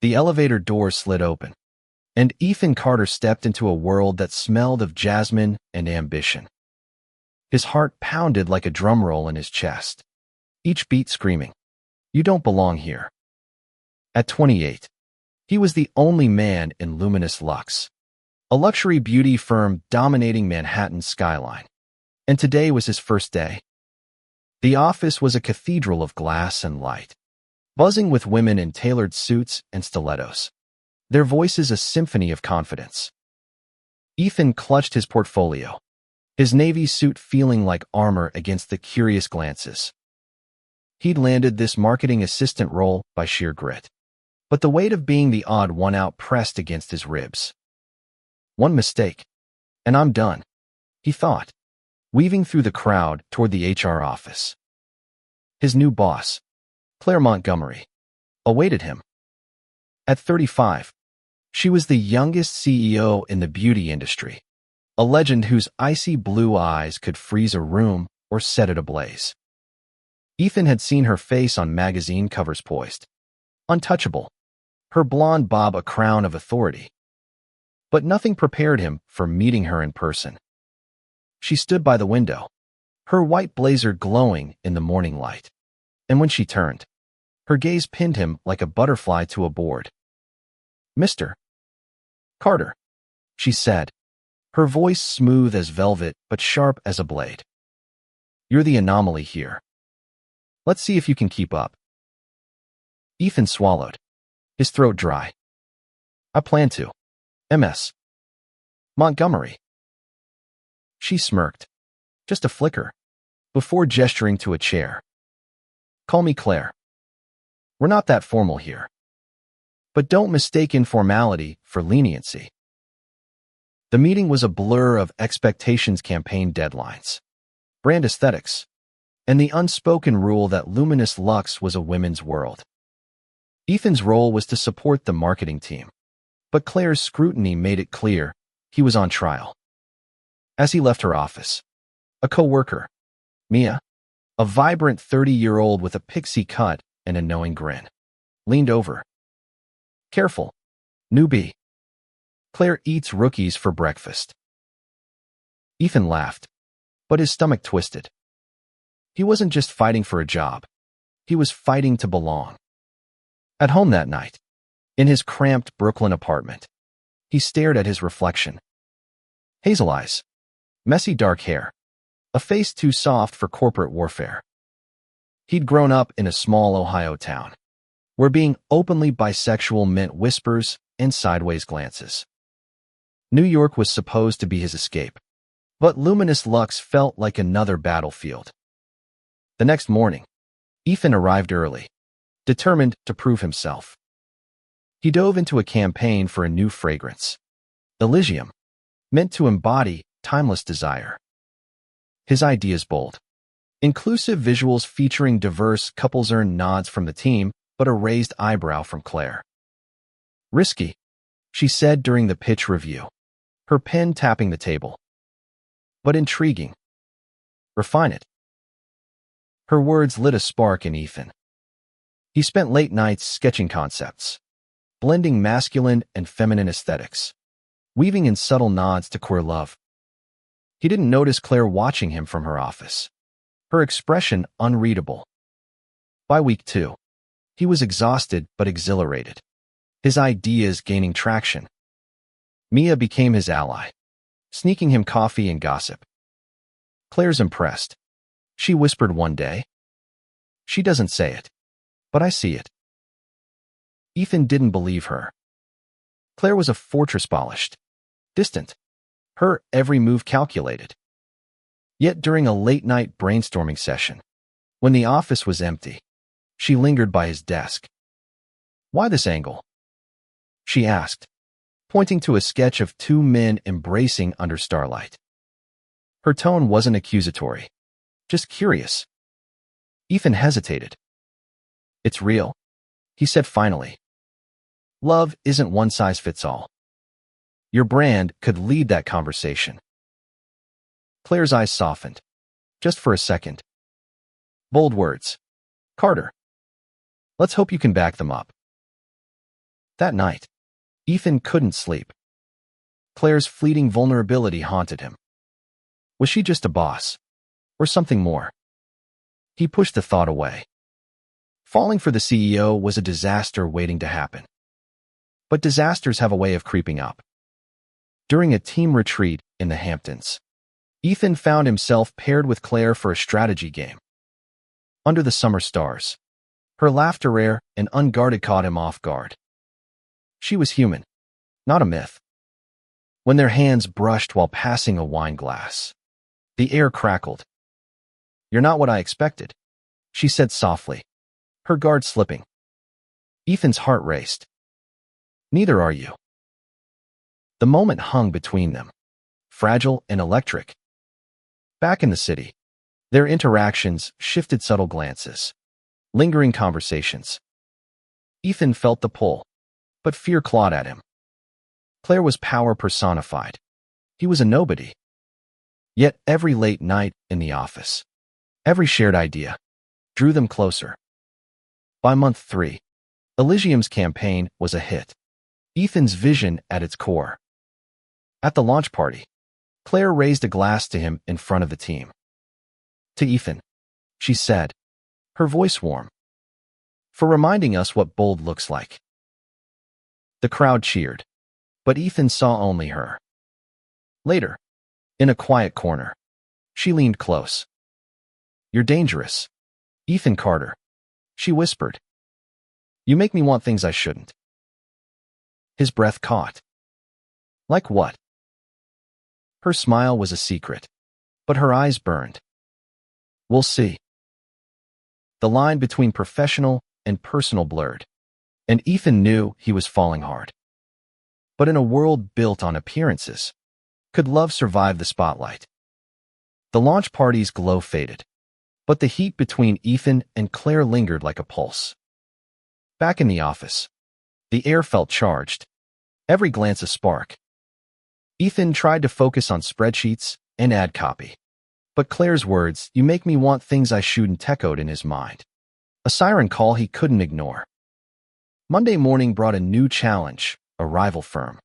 The elevator door slid open, and Ethan Carter stepped into a world that smelled of jasmine and ambition. His heart pounded like a drum roll in his chest, each beat screaming, "You don't belong here." At 28, he was the only man in Luminous Lux, a luxury beauty firm dominating Manhattan's skyline. And today was his first day. The office was a cathedral of glass and light, buzzing with women in tailored suits and stilettos, their voices a symphony of confidence. Ethan clutched his portfolio, his navy suit feeling like armor against the curious glances. He'd landed this marketing assistant role by sheer grit, but the weight of being the odd one out pressed against his ribs. One mistake, and I'm done, he thought, weaving through the crowd toward the HR office. His new boss, Claire Montgomery, awaited him. At 35, she was the youngest CEO in the beauty industry, a legend whose icy blue eyes could freeze a room or set it ablaze. Ethan had seen her face on magazine covers poised, untouchable, her blonde bob a crown of authority. But nothing prepared him for meeting her in person. She stood by the window, her white blazer glowing in the morning light. And when she turned, her gaze pinned him like a butterfly to a board. "Mr. Carter," she said, her voice smooth as velvet but sharp as a blade. "You're the anomaly here. Let's see if you can keep up." Ethan swallowed, his throat dry. "I plan to. Ms. Montgomery." She smirked, just a flicker, before gesturing to a chair. "Call me Claire. We're not that formal here. But don't mistake informality for leniency." The meeting was a blur of expectations, campaign deadlines, brand aesthetics, and the unspoken rule that Luminous Lux was a women's world. Ethan's role was to support the marketing team, but Claire's scrutiny made it clear he was on trial. As he left her office, a co-worker, Mia, a vibrant 30-year-old with a pixie cut and a knowing grin, leaned over. "Careful, newbie. Claire eats rookies for breakfast." Ethan laughed, but his stomach twisted. He wasn't just fighting for a job. He was fighting to belong. At home that night, in his cramped Brooklyn apartment, he stared at his reflection. Hazel eyes, messy dark hair, a face too soft for corporate warfare. He'd grown up in a small Ohio town, where being openly bisexual meant whispers and sideways glances. New York was supposed to be his escape, but Luminous Lux felt like another battlefield. The next morning, Ethan arrived early, determined to prove himself. He dove into a campaign for a new fragrance, Elysium, meant to embody timeless desire. His ideas bold. Inclusive visuals featuring diverse couples earned nods from the team, but a raised eyebrow from Claire. "Risky," she said during the pitch review, her pen tapping the table. "But intriguing. Refine it." Her words lit a spark in Ethan. He spent late nights sketching concepts, blending masculine and feminine aesthetics, weaving in subtle nods to queer love. He didn't notice Claire watching him from her office, her expression unreadable. By week 2, he was exhausted but exhilarated, his ideas gaining traction. Mia became his ally, sneaking him coffee and gossip. "Claire's impressed," she whispered one day. "She doesn't say it, but I see it." Ethan didn't believe her. Claire was a fortress, polished, distant, her every move calculated. Yet during a late-night brainstorming session, when the office was empty, she lingered by his desk. "Why this angle?" she asked, pointing to a sketch of two men embracing under starlight. Her tone wasn't accusatory, just curious. Ethan hesitated. "It's real," he said finally. "Love isn't one size fits all. Your brand could lead that conversation." Claire's eyes softened, just for a second. Bold words. "Carter. Let's hope you can back them up." That night, Ethan couldn't sleep. Claire's fleeting vulnerability haunted him. Was she just a boss? Or something more? He pushed the thought away. Falling for the CEO was a disaster waiting to happen. But disasters have a way of creeping up. During a team retreat in the Hamptons, Ethan found himself paired with Claire for a strategy game. Under the summer stars, her laughter rare and unguarded caught him off guard. She was human, not a myth. When their hands brushed while passing a wine glass, the air crackled. "You're not what I expected," she said softly, her guard slipping. Ethan's heart raced. "Neither are you." The moment hung between them, fragile and electric. Back in the city, their interactions shifted subtle glances, lingering conversations. Ethan felt the pull, but fear clawed at him. Claire was power personified. He was a nobody. Yet every late night in the office, every shared idea, drew them closer. By month 3, Elysium's campaign was a hit, Ethan's vision at its core. At the launch party, Claire raised a glass to him in front of the team. "To Ethan," she said, her voice warm, "for reminding us what bold looks like." The crowd cheered, but Ethan saw only her. Later, in a quiet corner, she leaned close. "You're dangerous, Ethan Carter," she whispered. "You make me want things I shouldn't." His breath caught. "Like what?" Her smile was a secret, but her eyes burned. "We'll see." The line between professional and personal blurred, and Ethan knew he was falling hard. But in a world built on appearances, could love survive the spotlight? The launch party's glow faded, but the heat between Ethan and Claire lingered like a pulse. Back in the office, the air felt charged, every glance a spark. Ethan tried to focus on spreadsheets and ad copy, but Claire's words, "You make me want things I shouldn't," echoed in his mind, a siren call he couldn't ignore. Monday morning brought a new challenge. A rival firm,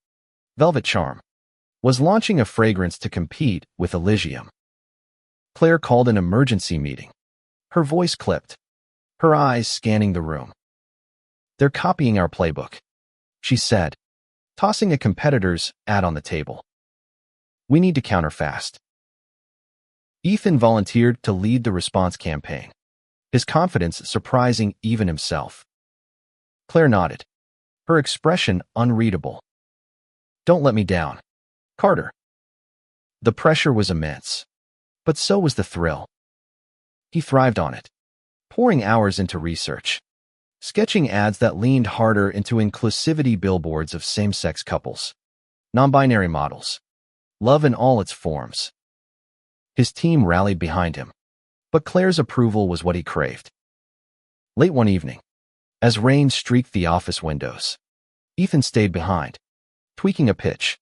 Velvet Charm, was launching a fragrance to compete with Elysium. Claire called an emergency meeting. Her voice clipped, her eyes scanning the room. "They're copying our playbook," she said, tossing a competitor's ad on the table. "We need to counter fast." Ethan volunteered to lead the response campaign, his confidence surprising even himself. Claire nodded, her expression unreadable. "Don't let me down, Carter." The pressure was immense, but so was the thrill. He thrived on it, pouring hours into research, sketching ads that leaned harder into inclusivity billboards of same-sex couples, non-binary models, love in all its forms. His team rallied behind him, but Claire's approval was what he craved. Late one evening, as rain streaked the office windows, Ethan stayed behind, tweaking a pitch.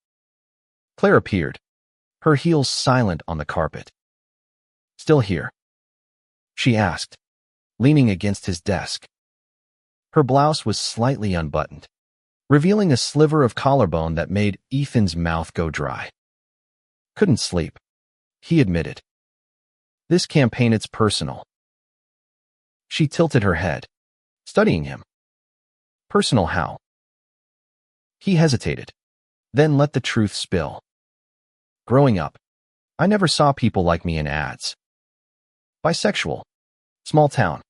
Claire appeared, her heels silent on the carpet. "Still here?" she asked, leaning against his desk. Her blouse was slightly unbuttoned, revealing a sliver of collarbone that made Ethan's mouth go dry. "Couldn't sleep," he admitted. "This campaign, it's personal." She tilted her head, studying him. "Personal how?" He hesitated, then let the truth spill. "Growing up, I never saw people like me in ads. Bisexual, small town,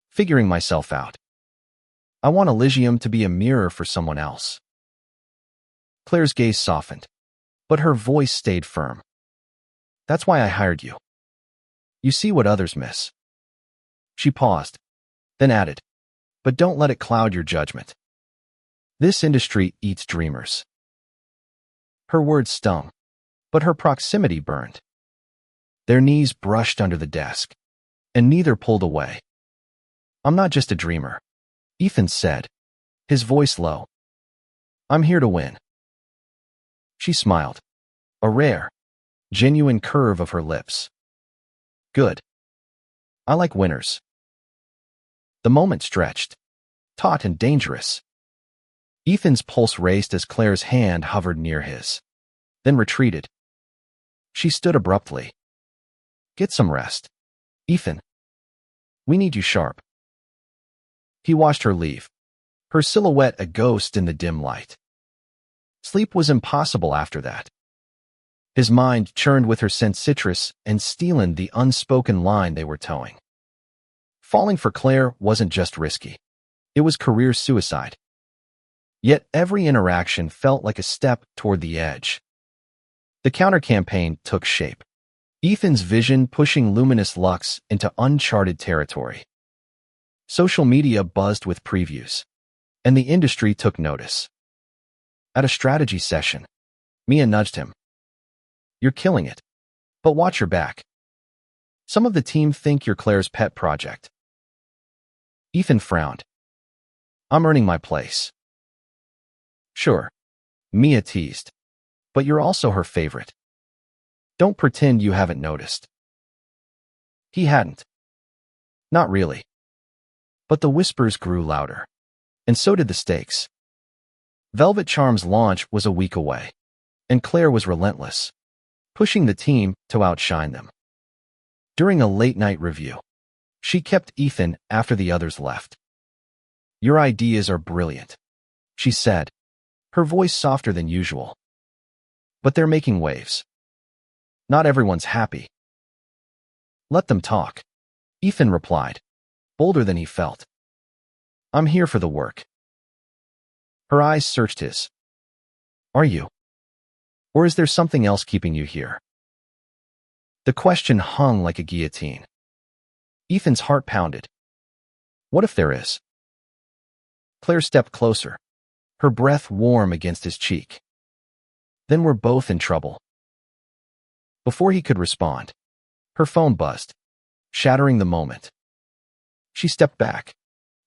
figuring myself out. I want Elysium to be a mirror for someone else." Claire's gaze softened, but her voice stayed firm. "That's why I hired you. You see what others miss." She paused, then added, "But don't let it cloud your judgment. This industry eats dreamers." Her words stung, but her proximity burned. Their knees brushed under the desk, and neither pulled away. "I'm not just a dreamer," Ethan said, his voice low. "I'm here to win." She smiled, a rare, genuine curve of her lips. "Good. I like winners." The moment stretched, taut and dangerous. Ethan's pulse raced as Claire's hand hovered near his, then retreated. She stood abruptly. Get some rest. Ethan. We need you sharp. He watched her leave, her silhouette a ghost in the dim light. Sleep was impossible after that. His mind churned with her scent citrus and stealing the unspoken line they were towing. Falling for Claire wasn't just risky. It was career suicide. Yet every interaction felt like a step toward the edge. The counter-campaign took shape. Ethan's vision pushing luminous Lux into uncharted territory. Social media buzzed with previews, and the industry took notice. At a strategy session, Mia nudged him. You're killing it, but watch your back. Some of the team think you're Claire's pet project. Ethan frowned. I'm earning my place. Sure, Mia teased, but you're also her favorite. Don't pretend you haven't noticed. He hadn't. Not really. But the whispers grew louder, and so did the stakes. Velvet Charm's launch was a week away, and Claire was relentless, pushing the team to outshine them. During a late-night review, she kept Ethan after the others left. Your ideas are brilliant, she said, her voice softer than usual. But they're making waves. Not everyone's happy. Let them talk, Ethan replied, bolder than he felt. I'm here for the work. Her eyes searched his. Are you? Or is there something else keeping you here? The question hung like a guillotine. Ethan's heart pounded. What if there is? Claire stepped closer, her breath warm against his cheek. Then we're both in trouble. Before he could respond, her phone buzzed, shattering the moment. She stepped back,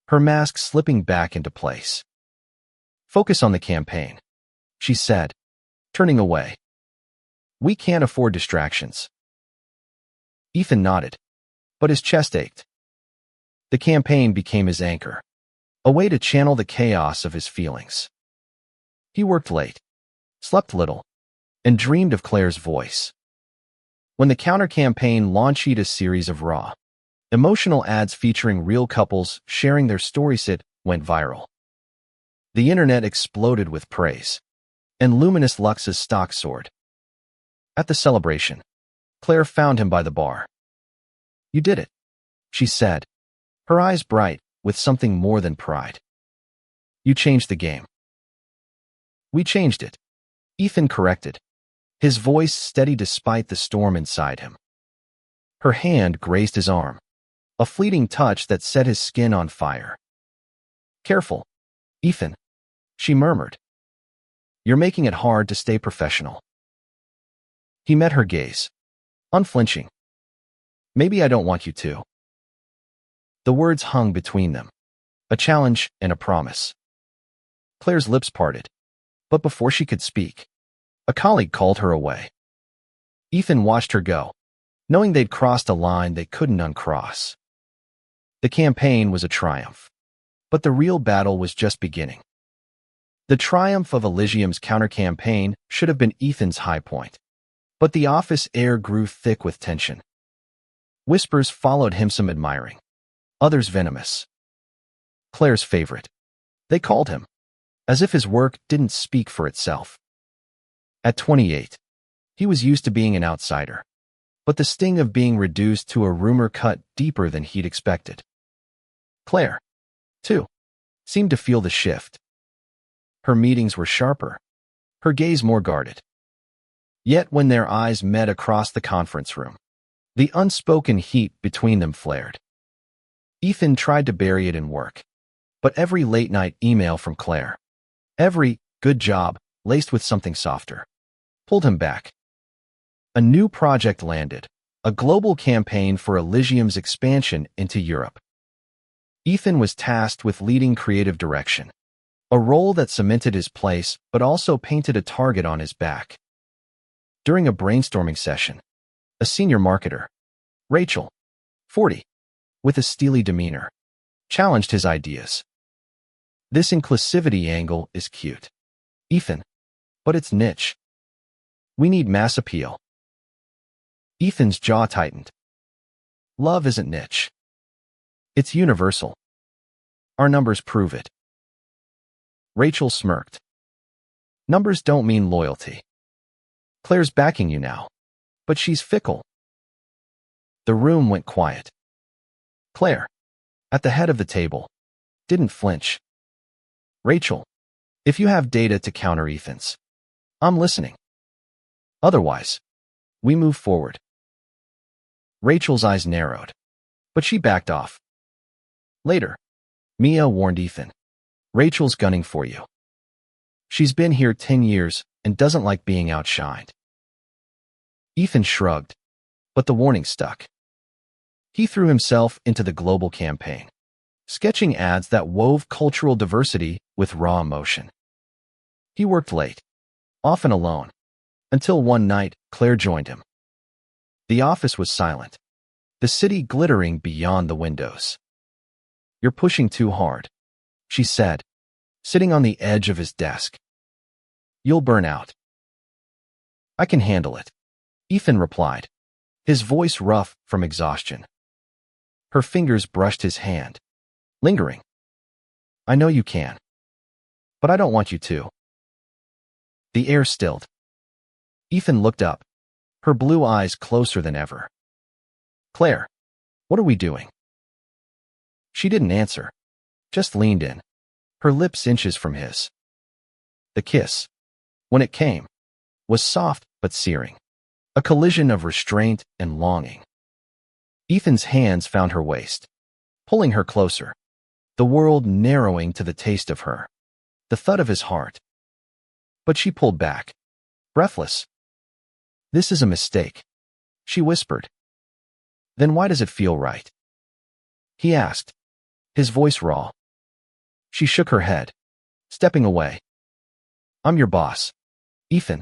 her mask slipping back into place. Focus on the campaign, she said, turning away. We can't afford distractions. Ethan nodded, but his chest ached. The campaign became his anchor, a way to channel the chaos of his feelings. He worked late, slept little, and dreamed of Claire's voice. When the counter-campaign launched a series of raw, emotional ads featuring real couples sharing their stories went viral. The internet exploded with praise, and Luminous Lux's stock soared. At the celebration, Claire found him by the bar. You did it, she said, her eyes bright with something more than pride. You changed the game. We changed it, Ethan corrected, his voice steady despite the storm inside him. Her hand grazed his arm, a fleeting touch that set his skin on fire. Careful, Ethan, she murmured. You're making it hard to stay professional. He met her gaze, unflinching. Maybe I don't want you to. The words hung between them, a challenge and a promise. Claire's lips parted, but before she could speak, a colleague called her away. Ethan watched her go, knowing they'd crossed a line they couldn't uncross. The campaign was a triumph, but the real battle was just beginning. The triumph of Elysium's counter-campaign should have been Ethan's high point, but the office air grew thick with tension. Whispers followed him, some admiring, others venomous. Claire's favorite, they called him, as if his work didn't speak for itself. At 28, he was used to being an outsider, but the sting of being reduced to a rumor cut deeper than he'd expected. Claire, too, seemed to feel the shift. Her meetings were sharper, her gaze more guarded. Yet when their eyes met across the conference room, the unspoken heat between them flared. Ethan tried to bury it in work, but every late-night email from Claire, every good job laced with something softer, pulled him back. A new project landed, a global campaign for Elysium's expansion into Europe. Ethan was tasked with leading creative direction, a role that cemented his place but also painted a target on his back. During a brainstorming session, a senior marketer, Rachel, 40, with a steely demeanor, challenged his ideas. This inclusivity angle is cute. Ethan. But it's niche. We need mass appeal. Ethan's jaw tightened. Love isn't niche. It's universal. Our numbers prove it. Rachel smirked. Numbers don't mean loyalty. Claire's backing you now, but she's fickle. The room went quiet. Claire, at the head of the table, didn't flinch. Rachel, if you have data to counter Ethan's, I'm listening. Otherwise, we move forward. Rachel's eyes narrowed, but she backed off. Later, Mia warned Ethan, Rachel's gunning for you. She's been here 10 years and doesn't like being outshined. Ethan shrugged, but the warning stuck. He threw himself into the global campaign, sketching ads that wove cultural diversity with raw emotion. He worked late, often alone, until one night Claire joined him. The office was silent, the city glittering beyond the windows. You're pushing too hard, she said, sitting on the edge of his desk. You'll burn out. I can handle it, Ethan replied, his voice rough from exhaustion. Her fingers brushed his hand, lingering. I know you can, but I don't want you to. The air stilled. Ethan looked up, her blue eyes closer than ever. Claire, what are we doing? She didn't answer, just leaned in, her lips inches from his. The kiss, when it came, was soft but searing, a collision of restraint and longing. Ethan's hands found her waist, pulling her closer, the world narrowing to the taste of her, the thud of his heart. But she pulled back, breathless. This is a mistake, she whispered. Then why does it feel right? He asked, his voice raw. She shook her head, stepping away. I'm your boss, Ethan.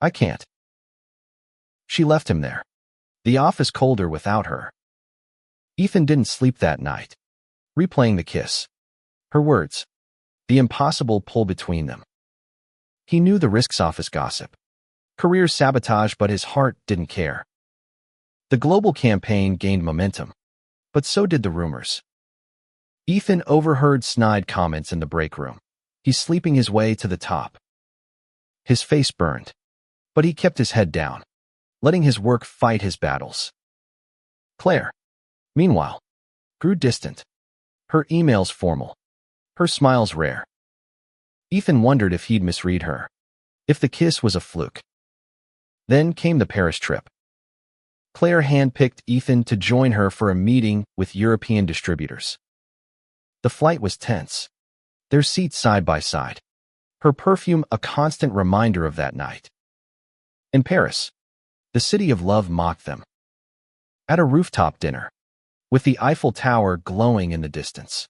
I can't. She left him there, the office colder without her. Ethan didn't sleep that night, replaying the kiss, her words, the impossible pull between them. He knew the risks office gossip, career sabotage, but his heart didn't care. The global campaign gained momentum, but so did the rumors. Ethan overheard snide comments in the break room. He's sleeping his way to the top. His face burned, but he kept his head down, letting his work fight his battles. Claire, meanwhile, grew distant, her emails formal, her smiles rare. Ethan wondered if he'd misread her, if the kiss was a fluke. Then came the Paris trip. Claire handpicked Ethan to join her for a meeting with European distributors. The flight was tense, their seats side by side, her perfume a constant reminder of that night. In Paris, the city of love mocked them. At a rooftop dinner, with the Eiffel Tower glowing in the distance,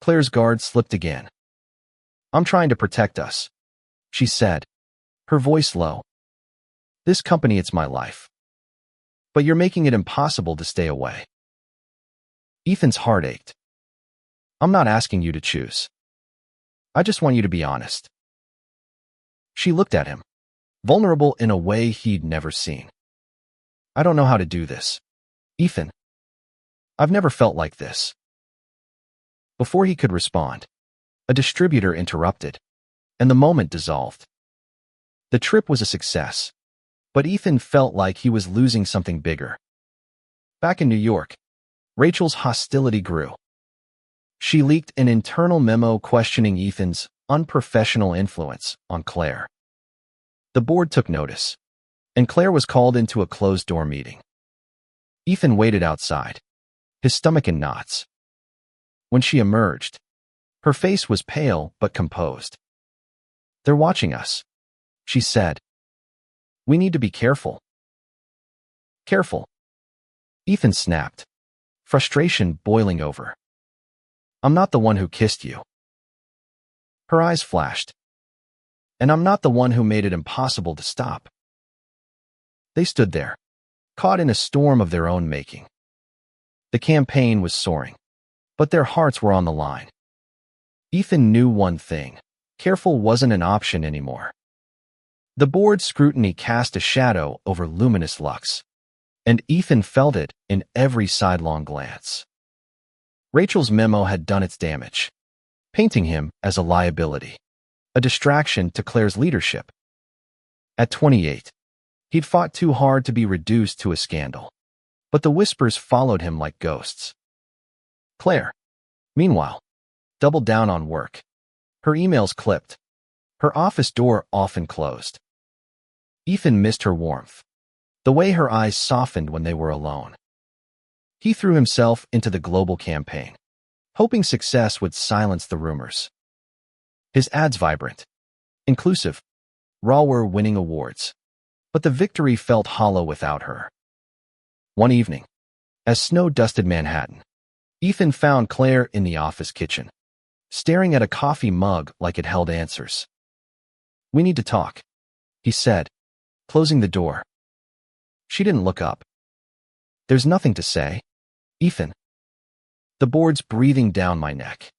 Claire's guard slipped again. I'm trying to protect us, she said, her voice low. This company, it's my life. But you're making it impossible to stay away. Ethan's heart ached. I'm not asking you to choose. I just want you to be honest. She looked at him, vulnerable in a way he'd never seen. I don't know how to do this, Ethan. I've never felt like this. Before he could respond, a distributor interrupted, and the moment dissolved. The trip was a success, but Ethan felt like he was losing something bigger. Back in New York, Rachel's hostility grew. She leaked an internal memo questioning Ethan's unprofessional influence on Claire. The board took notice, and Claire was called into a closed-door meeting. Ethan waited outside, his stomach in knots. When she emerged, her face was pale but composed. They're watching us, she said. We need to be careful. Careful. Ethan snapped, frustration boiling over. I'm not the one who kissed you. Her eyes flashed. And I'm not the one who made it impossible to stop. They stood there, caught in a storm of their own making. The campaign was soaring, but their hearts were on the line. Ethan knew one thing. Careful wasn't an option anymore. The board's scrutiny cast a shadow over luminous Lux, and Ethan felt it in every sidelong glance. Rachel's memo had done its damage, painting him as a liability, a distraction to Claire's leadership. At 28, he'd fought too hard to be reduced to a scandal, but the whispers followed him like ghosts. Claire, meanwhile, doubled down on work. Her emails clipped, her office door often closed. Ethan missed her warmth, the way her eyes softened when they were alone. He threw himself into the global campaign, hoping success would silence the rumors. His ads vibrant, inclusive, raw were winning awards, but the victory felt hollow without her. One evening, as snow dusted Manhattan, Ethan found Claire in the office kitchen, staring at a coffee mug like it held answers. "We need to talk," he said, closing the door. She didn't look up. "There's nothing to say, Ethan. The board's breathing down my neck.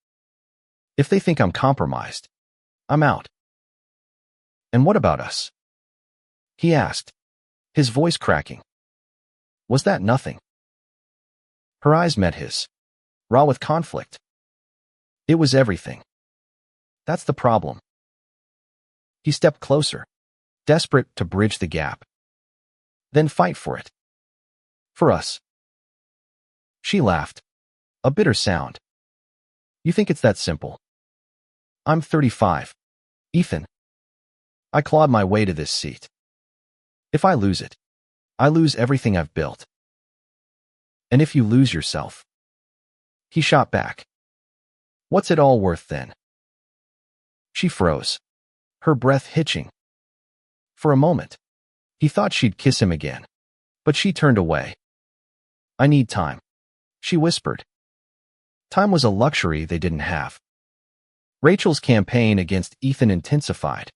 If they think I'm compromised, I'm out." "And what about us?" he asked, his voice cracking. Was that nothing? Her eyes met his, raw with conflict. It was everything. That's the problem. He stepped closer, desperate to bridge the gap. Then fight for it. For us. She laughed, a bitter sound. "You think it's that simple? I'm 35. Ethan. I clawed my way to this seat. If I lose it, I lose everything I've built. And if you lose yourself," he shot back, "what's it all worth then?" She froze, her breath hitching. For a moment, he thought she'd kiss him again, but she turned away. "I need time," she whispered. Time was a luxury they didn't have. Rachel's campaign against Ethan intensified,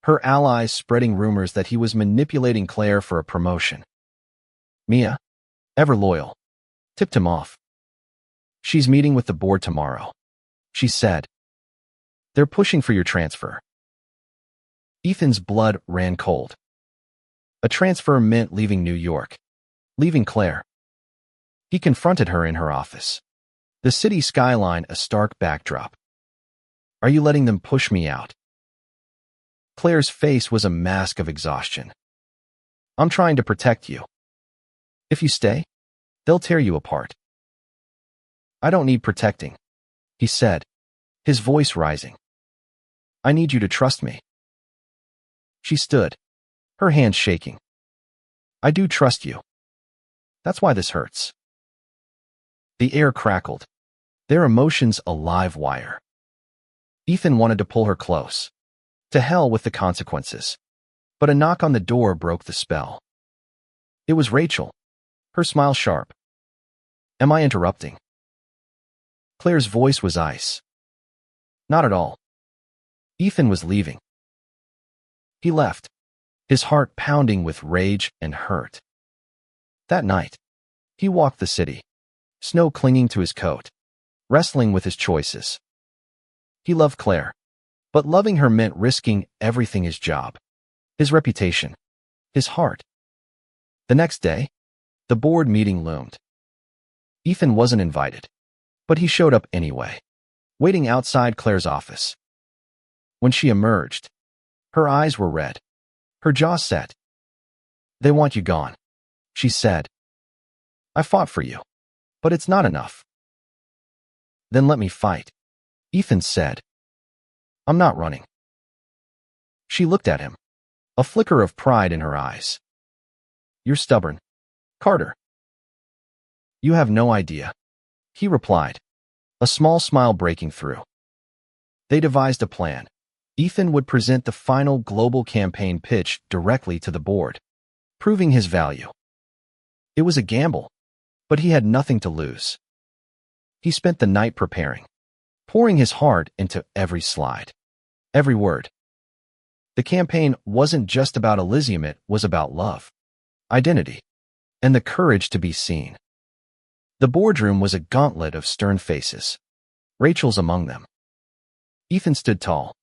her allies spreading rumors that he was manipulating Claire for a promotion. Mia, ever loyal, tipped him off. "She's meeting with the board tomorrow," she said. "They're pushing for your transfer." Ethan's blood ran cold. A transfer meant leaving New York, leaving Claire. He confronted her in her office, the city skyline a stark backdrop. "Are you letting them push me out?" Claire's face was a mask of exhaustion. "I'm trying to protect you. If you stay, they'll tear you apart." "I don't need protecting," he said, his voice rising. "I need you to trust me." She stood, her hands shaking. "I do trust you. That's why this hurts." The air crackled, their emotions a live wire. Ethan wanted to pull her close. To hell with the consequences. But a knock on the door broke the spell. It was Rachel, her smile sharp. "Am I interrupting?" Claire's voice was ice. "Not at all." Ethan was leaving. He left, his heart pounding with rage and hurt. That night, he walked the city, snow clinging to his coat, wrestling with his choices. He loved Claire, but loving her meant risking everything: his job, his reputation, his heart. The next day, the board meeting loomed. Ethan wasn't invited, but he showed up anyway, waiting outside Claire's office. When she emerged, her eyes were red, her jaw set. "They want you gone," she said. "I fought for you, but it's not enough." "Then let me fight," Ethan said. "I'm not running." She looked at him, a flicker of pride in her eyes. "You're stubborn, Carter." "You have no idea," he replied, a small smile breaking through. They devised a plan. Ethan would present the final global campaign pitch directly to the board, proving his value. It was a gamble, but he had nothing to lose. He spent the night preparing, pouring his heart into every slide, every word. The campaign wasn't just about Elysium, it was about love, identity, and the courage to be seen. The boardroom was a gauntlet of stern faces, Rachel's among them. Ethan stood tall,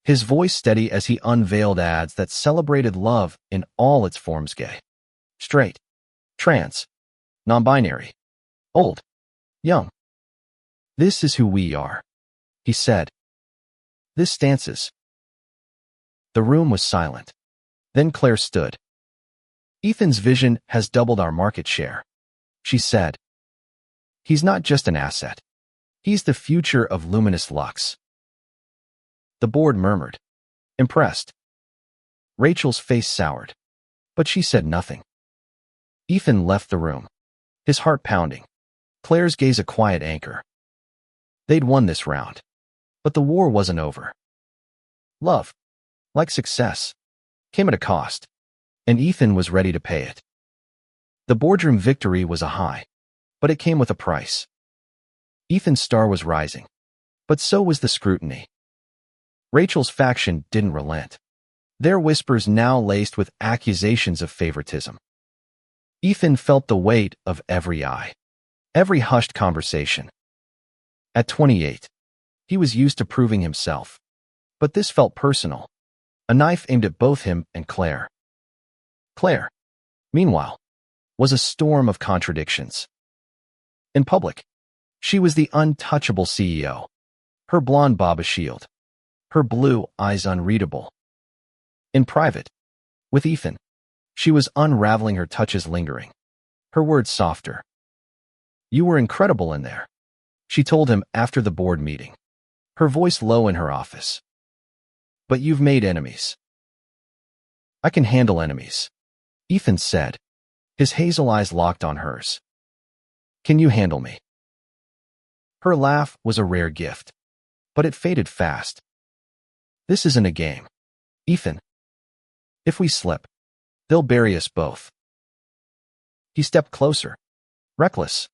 his voice steady as he unveiled ads that celebrated love in all its forms: gay, straight, trans, non-binary, old, young. "This is who we are," he said. "This stances." The room was silent. Then Claire stood. "Ethan's vision has doubled our market share," she said. "He's not just an asset. He's the future of Luminous Lux." The board murmured, impressed. Rachel's face soured, but she said nothing. Ethan left the room, his heart pounding, Claire's gaze a quiet anchor. They'd won this round, but the war wasn't over. Love, like success, came at a cost, and Ethan was ready to pay it. The boardroom victory was a high, but it came with a price. Ethan's star was rising, but so was the scrutiny. Rachel's faction didn't relent, their whispers now laced with accusations of favoritism. Ethan felt the weight of every eye, every hushed conversation. At 28, he was used to proving himself, but this felt personal, a knife aimed at both him and Claire. Claire, meanwhile, was a storm of contradictions. In public, she was the untouchable CEO, her blonde bob a shield, her blue eyes unreadable. In private, with Ethan, she was unraveling, her touches lingering, her words softer. "You were incredible in there," she told him after the board meeting, her voice low in her office. "But you've made enemies." "I can handle enemies," Ethan said, his hazel eyes locked on hers. "Can you handle me?" Her laugh was a rare gift, but it faded fast. "This isn't a game, Ethan. If we slip, they'll bury us both." He stepped closer, reckless.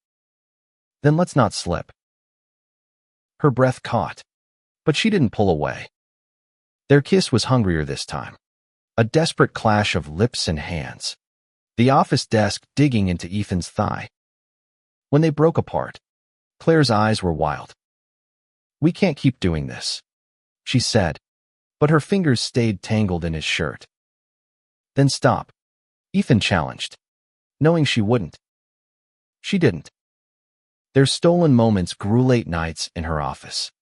"Then let's not slip." Her breath caught, but she didn't pull away. Their kiss was hungrier this time, a desperate clash of lips and hands, the office desk digging into Ethan's thigh. When they broke apart, Claire's eyes were wild. "We can't keep doing this," she said, but her fingers stayed tangled in his shirt. "Then stop," Ethan challenged, knowing she wouldn't. She didn't. Their stolen moments grew: late nights in her office,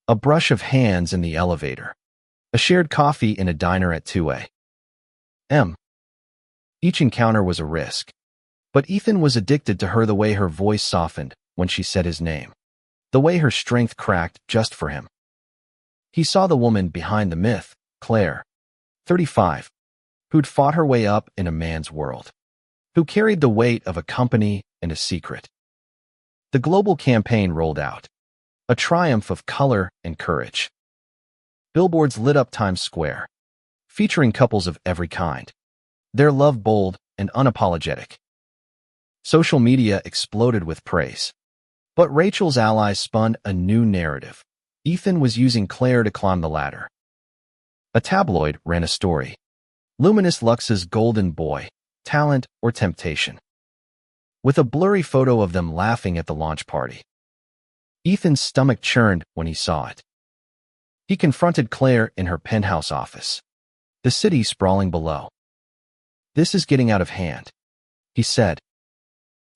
a brush of hands in the elevator, a shared coffee in a diner at 2 a.m. Each encounter was a risk, but Ethan was addicted to her, the way her voice softened when she said his name, the way her strength cracked just for him. He saw the woman behind the myth, Claire, 35, who'd fought her way up in a man's world, who carried the weight of a company and a secret. The global campaign rolled out, a triumph of color and courage. Billboards lit up Times Square, featuring couples of every kind, their love bold and unapologetic. Social media exploded with praise. But Rachel's allies spun a new narrative. Ethan was using Claire to climb the ladder. A tabloid ran a story: Luminous Lux's golden boy, talent or temptation, with a blurry photo of them laughing at the launch party. Ethan's stomach churned when he saw it. He confronted Claire in her penthouse office, the city sprawling below. "This is getting out of hand," he said.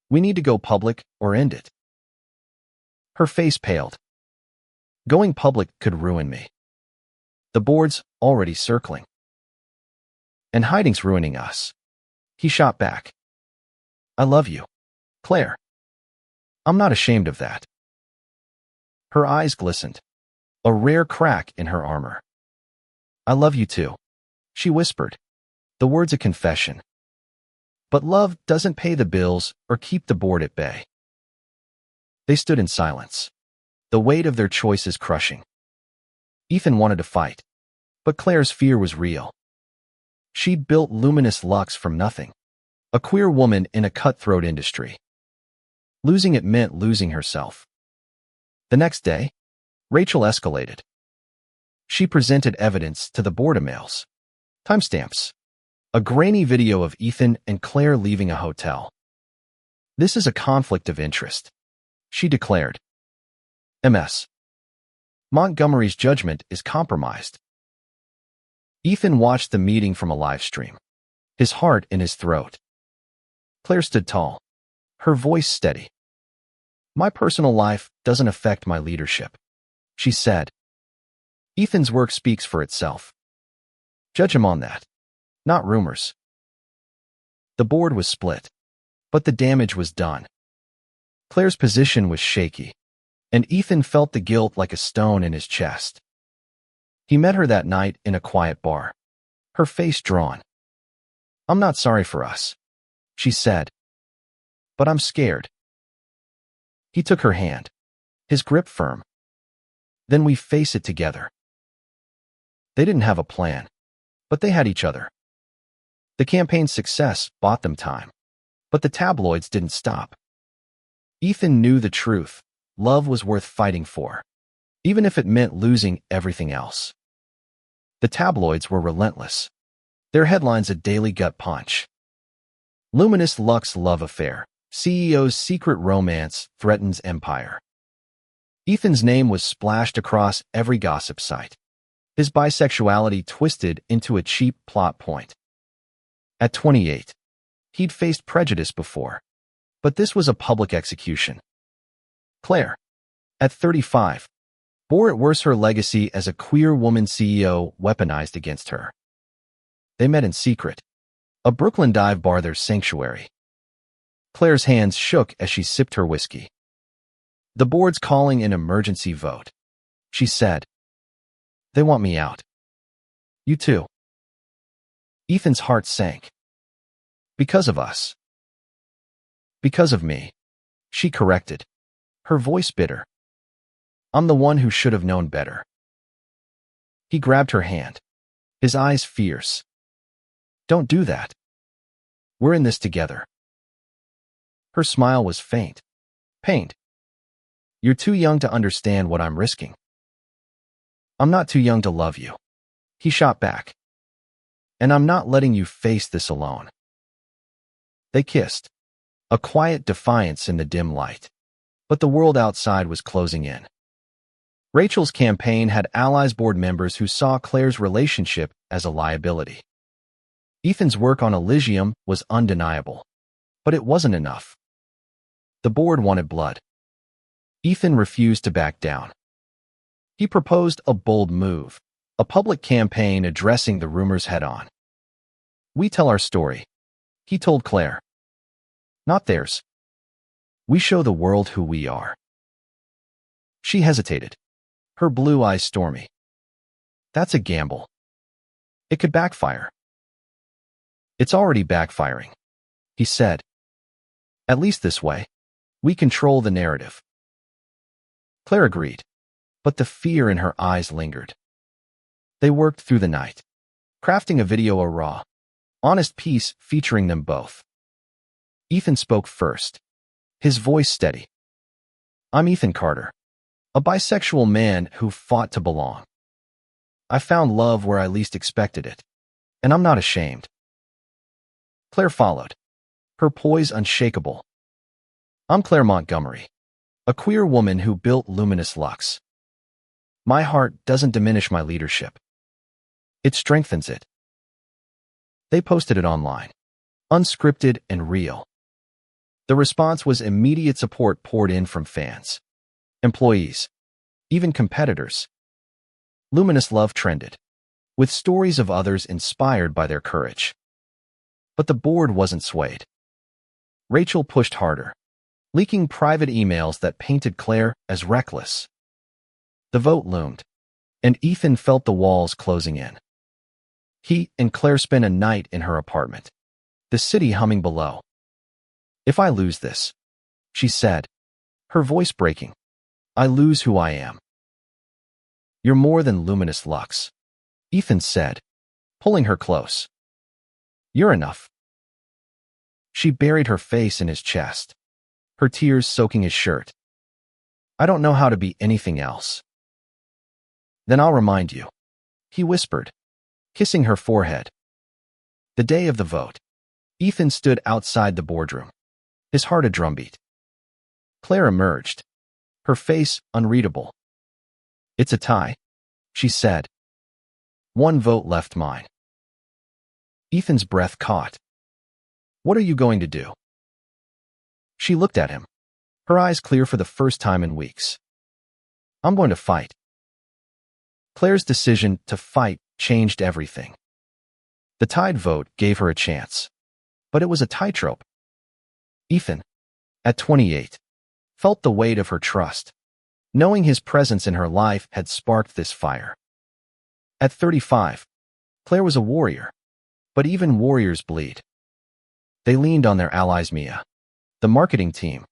"We need to go public or end it." Her face paled. "Going public could ruin me. The board's already circling. And hiding's ruining us," he shot back. "I love you, Claire. I'm not ashamed of that." Her eyes glistened, a rare crack in her armor. "I love you too," she whispered, the words a confession. But love doesn't pay the bills or keep the board at bay. They stood in silence, the weight of their choices crushing. Ethan wanted to fight, but Claire's fear was real. She'd built Luminous Lux from nothing, a queer woman in a cutthroat industry. Losing it meant losing herself. The next day, Rachel escalated. She presented evidence to the board: emails, timestamps, a grainy video of Ethan and Claire leaving a hotel. "This is a conflict of interest," she declared. "MS. Montgomery's judgment is compromised. Ethan watched the meeting from a live stream, his heart in his throat. Claire stood tall, her voice steady. My personal life doesn't affect my leadership, she said. Ethan's work speaks for itself. Judge him on that, not rumors. The board was split, but the damage was done. Claire's position was shaky, and Ethan felt the guilt like a stone in his chest. He met her that night in a quiet bar, her face drawn. I'm not sorry for us, she said, but I'm scared. He took her hand, his grip firm. Then we face it together. They didn't have a plan, but they had each other. The campaign's success bought them time, but the tabloids didn't stop. Ethan knew the truth. Love was worth fighting for, even if it meant losing everything else. The tabloids were relentless, their headlines a daily gut punch. Luminous Lux love affair, CEO's secret romance threatens empire. Ethan's name was splashed across every gossip site, his bisexuality twisted into a cheap plot point. At 28, he'd faced prejudice before, but this was a public execution. Claire, at 35, bore it worse her legacy as a queer woman CEO weaponized against her. They met in secret, a Brooklyn dive bar their sanctuary. Claire's hands shook as she sipped her whiskey. The board's calling an emergency vote, she said. They want me out. You too. Ethan's heart sank. Because of us. Because of me, she corrected, her voice bitter. I'm the one who should have known better. He grabbed her hand, his eyes fierce. Don't do that. We're in this together. Her smile was faint, pained. You're too young to understand what I'm risking. I'm not too young to love you, he shot back. And I'm not letting you face this alone. They kissed, a quiet defiance in the dim light, but the world outside was closing in. Rachel's campaign had allies board members who saw Claire's relationship as a liability. Ethan's work on Elysium was undeniable, but it wasn't enough. The board wanted blood. Ethan refused to back down. He proposed a bold move, a public campaign addressing the rumors head-on. We tell our story, he told Claire. Not theirs. We show the world who we are. She hesitated, her blue eyes stormy. That's a gamble. It could backfire. It's already backfiring, he said. At least this way, we control the narrative. Claire agreed, but the fear in her eyes lingered. They worked through the night, crafting a video, a raw, honest piece featuring them both. Ethan spoke first, his voice steady. I'm Ethan Carter, a bisexual man who fought to belong. I found love where I least expected it, and I'm not ashamed. Claire followed, her poise unshakable. I'm Claire Montgomery, a queer woman who built Luminous Lux. My heart doesn't diminish my leadership. It strengthens it. They posted it online, unscripted and real. The response was immediate support poured in from fans, employees, even competitors. Luminous love trended, with stories of others inspired by their courage. But the board wasn't swayed. Rachel pushed harder, leaking private emails that painted Claire as reckless. The vote loomed, and Ethan felt the walls closing in. He and Claire spent a night in her apartment, the city humming below. If I lose this, she said, her voice breaking, I lose who I am. You're more than Luminous Lux, Ethan said, pulling her close. You're enough. She buried her face in his chest, her tears soaking his shirt. I don't know how to be anything else. Then I'll remind you, he whispered, kissing her forehead. The day of the vote, Ethan stood outside the boardroom, his heart a drumbeat. Claire emerged, her face unreadable. It's a tie, she said. One vote left mine. Ethan's breath caught. What are you going to do? She looked at him, her eyes clear for the first time in weeks. I'm going to fight. Claire's decision to fight changed everything. The tied vote gave her a chance, but it was a tightrope. Ethan, at 28, felt the weight of her trust, knowing his presence in her life had sparked this fire. At 35, Claire was a warrior, but even warriors bleed. They leaned on their allies, Mia, the marketing team,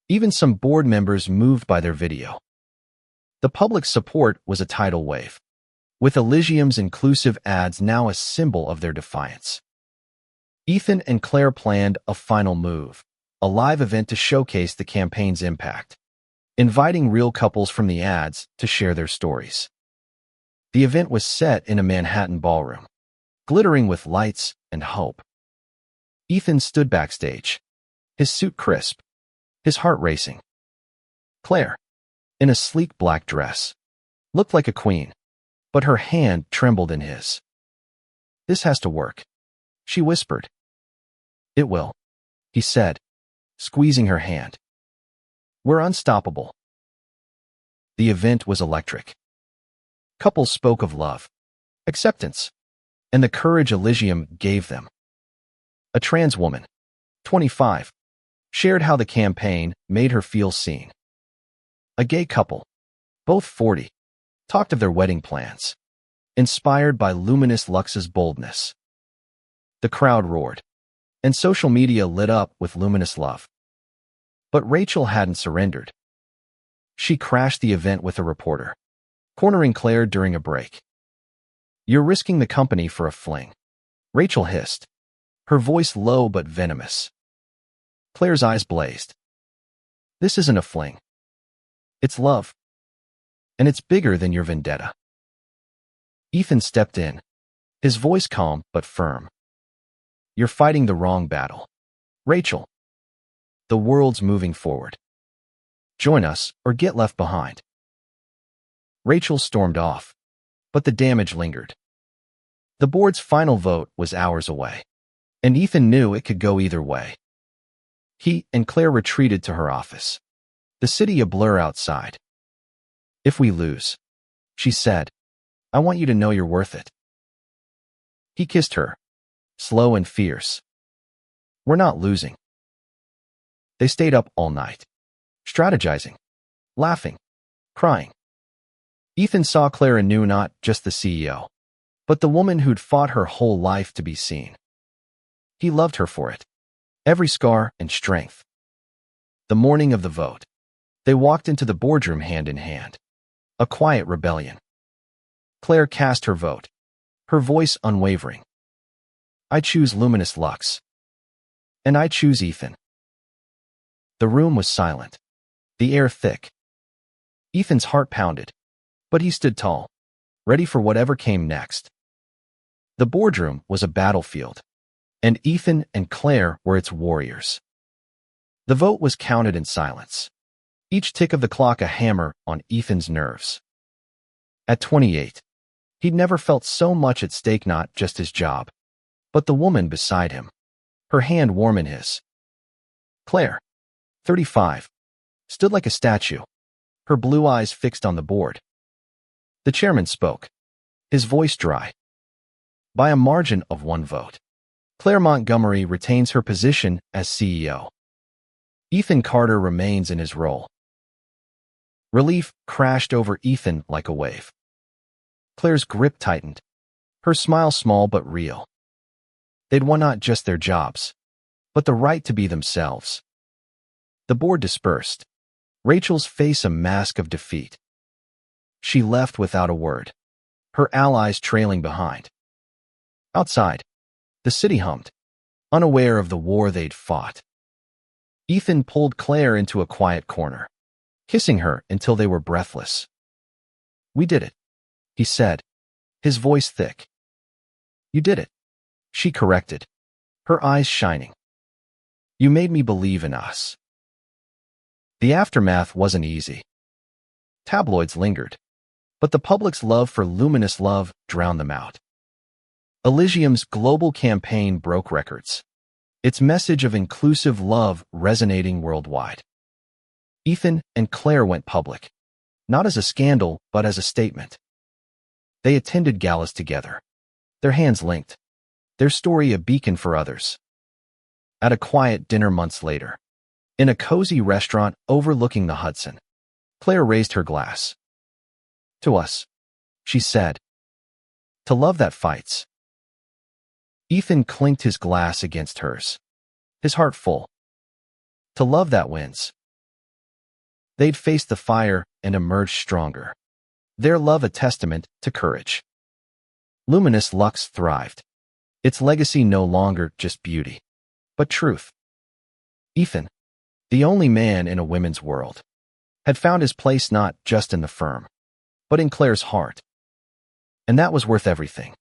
even some board members moved by their video. The public's support was a tidal wave, with Elysium's inclusive ads now a symbol of their defiance. Ethan and Claire planned a final move, a live event to showcase the campaign's impact, inviting real couples from the ads to share their stories. The event was set in a Manhattan ballroom, glittering with lights and hope. Ethan stood backstage, his suit crisp, his heart racing. Claire, in a sleek black dress, looked like a queen, but her hand trembled in his. This has to work, she whispered. It will, he said, squeezing her hand. We're unstoppable. The event was electric. Couples spoke of love, acceptance, and the courage Elysium gave them. A trans woman, 25, shared how the campaign made her feel seen. A gay couple, both 40, talked of their wedding plans, inspired by Luminous Lux's boldness. The crowd roared, and social media lit up with luminous love. But Rachel hadn't surrendered. She crashed the event with a reporter, cornering Claire during a break. You're risking the company for a fling, Rachel hissed, her voice low but venomous. Claire's eyes blazed. This isn't a fling. It's love. And it's bigger than your vendetta. Ethan stepped in, his voice calm but firm. You're fighting the wrong battle, Rachel. The world's moving forward. Join us or get left behind. Rachel stormed off, but the damage lingered. The board's final vote was hours away, and Ethan knew it could go either way. He and Claire retreated to her office, the city a blur outside. If we lose, she said, I want you to know you're worth it. He kissed her, slow and fierce. We're not losing. They stayed up all night, strategizing, laughing, crying. Ethan saw Claire and knew not just the CEO, but the woman who'd fought her whole life to be seen. He loved her for it, every scar and strength. The morning of the vote, they walked into the boardroom hand in hand, a quiet rebellion. Claire cast her vote, her voice unwavering. I choose Luminous Lux. And I choose Ethan. The room was silent, the air thick. Ethan's heart pounded, but he stood tall, ready for whatever came next. The boardroom was a battlefield, and Ethan and Claire were its warriors. The vote was counted in silence, each tick of the clock a hammer on Ethan's nerves. At 28, he'd never felt so much at stake, not just his job, but the woman beside him, her hand warm in his. Claire, 35, stood like a statue, her blue eyes fixed on the board. The chairman spoke, his voice dry. By a margin of one vote, Claire Montgomery retains her position as CEO. Ethan Carter remains in his role. Relief crashed over Ethan like a wave. Claire's grip tightened, her smile small but real. They'd won not just their jobs, but the right to be themselves. The board dispersed, Rachel's face a mask of defeat. She left without a word, her allies trailing behind. Outside, the city hummed, unaware of the war they'd fought. Ethan pulled Claire into a quiet corner, kissing her until they were breathless. We did it, he said, his voice thick. You did it, she corrected, her eyes shining. You made me believe in us. The aftermath wasn't easy. Tabloids lingered, But the public's love for luminous love drowned them out. Elysium's global campaign broke records, its message of inclusive love resonating worldwide. Ethan and Claire went public, not as a scandal, but as a statement. They attended galas together, their hands linked, their story a beacon for others. At a quiet dinner months later, in a cozy restaurant overlooking the Hudson, Claire raised her glass. To us, she said. To love that fights. Ethan clinked his glass against hers, his heart full. To love that wins. They'd faced the fire and emerged stronger, their love a testament to courage. Luminous Lux thrived, its legacy no longer just beauty, but truth. Ethan, the only man in a women's world, had found his place not just in the firm, but in Claire's heart. And that was worth everything.